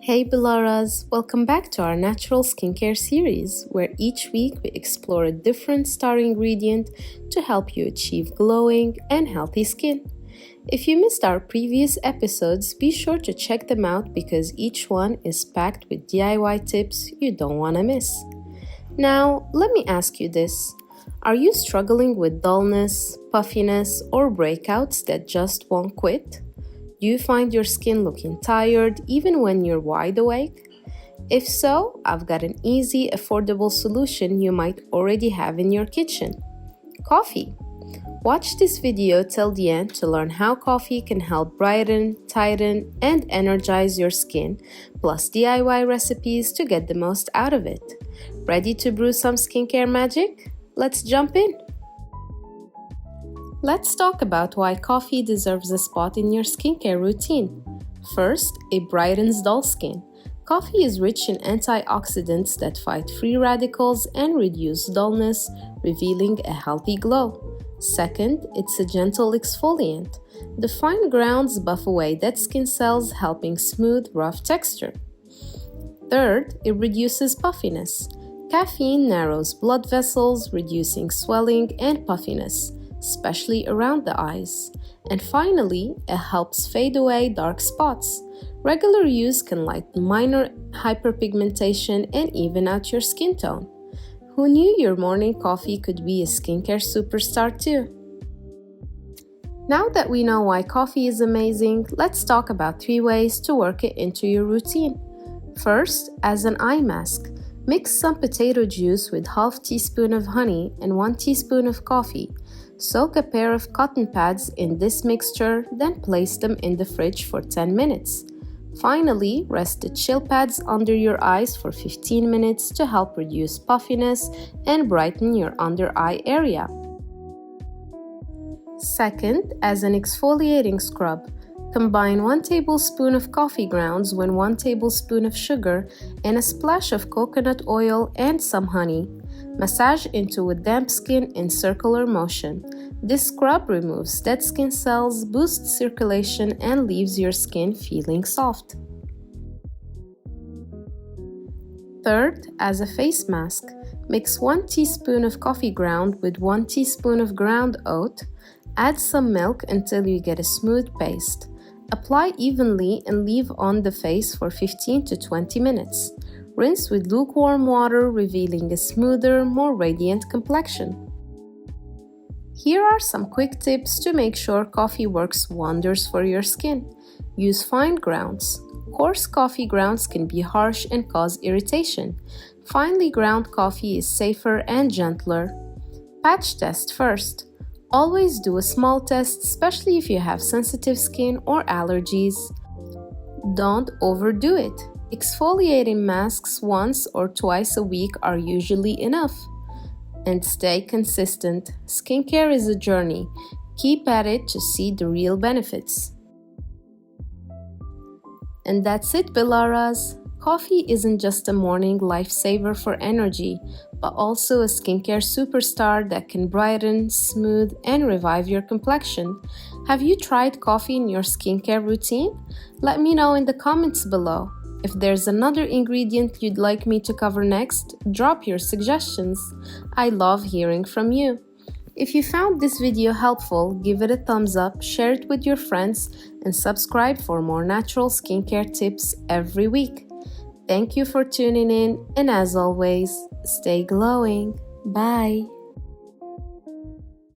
Hey Bilaras, welcome back to our natural skincare series where each week we explore a different star ingredient to help you achieve glowing and healthy skin. If you missed our previous episodes, be sure to check them out because each one is packed with DIY tips you don't want to miss. Now, let me ask you this. Are you struggling with dullness, puffiness, or breakouts that just won't quit? Do you find your skin looking tired even when you're wide awake? If so, I've got an easy, affordable solution you might already have in your kitchen. Coffee. Watch this video till the end to learn how coffee can help brighten, tighten, and energize your skin, plus DIY recipes to get the most out of it. Ready to brew some skincare magic? Let's jump in! Let's talk about why coffee deserves a spot in your skincare routine. First, it brightens dull skin. Coffee is rich in antioxidants that fight free radicals and reduce dullness, revealing a healthy glow. Second, it's a gentle exfoliant. The fine grounds buff away dead skin cells, helping smooth, rough texture. Third, it reduces puffiness. Caffeine narrows blood vessels, reducing swelling and puffiness, especially around the eyes. And finally, it helps fade away dark spots. Regular use can lighten minor hyperpigmentation and even out your skin tone. Who knew your morning coffee could be a skincare superstar too? Now that we know why coffee is amazing, let's talk about 3 ways to work it into your routine. First, as an eye mask. Mix some potato juice with half teaspoon of honey and 1 teaspoon of coffee. Soak a pair of cotton pads in this mixture, then place them in the fridge for 10 minutes. Finally, rest the chill pads under your eyes for 15 minutes to help reduce puffiness and brighten your under eye area. Second, as an exfoliating scrub. Combine 1 tablespoon of coffee grounds with 1 tablespoon of sugar and a splash of coconut oil and some honey. Massage into a damp skin in circular motion. This scrub removes dead skin cells, boosts circulation, and leaves your skin feeling soft. Third, as a face mask. Mix 1 teaspoon of coffee ground with 1 teaspoon of ground oat. Add some milk until you get a smooth paste. Apply evenly and leave on the face for 15 to 20 minutes. Rinse with lukewarm water, revealing a smoother, more radiant complexion. Here are some quick tips to make sure coffee works wonders for your skin. Use fine grounds. Coarse coffee grounds can be harsh and cause irritation. Finely ground coffee is safer and gentler. Patch test first. Always do a small test, especially if you have sensitive skin or allergies. Don't overdo it. Exfoliating masks once or twice a week are usually enough. And stay consistent. Skincare is a journey. Keep at it to see the real benefits. And that's it, Bilaras. Coffee isn't just a morning lifesaver for energy, but also a skincare superstar that can brighten, smooth, and revive your complexion. Have you tried coffee in your skincare routine? Let me know in the comments below. If there's another ingredient you'd like me to cover next, drop your suggestions. I love hearing from you. If you found this video helpful, give it a thumbs up, share it with your friends, and subscribe for more natural skincare tips every week. Thank you for tuning in, and as always, stay glowing. Bye!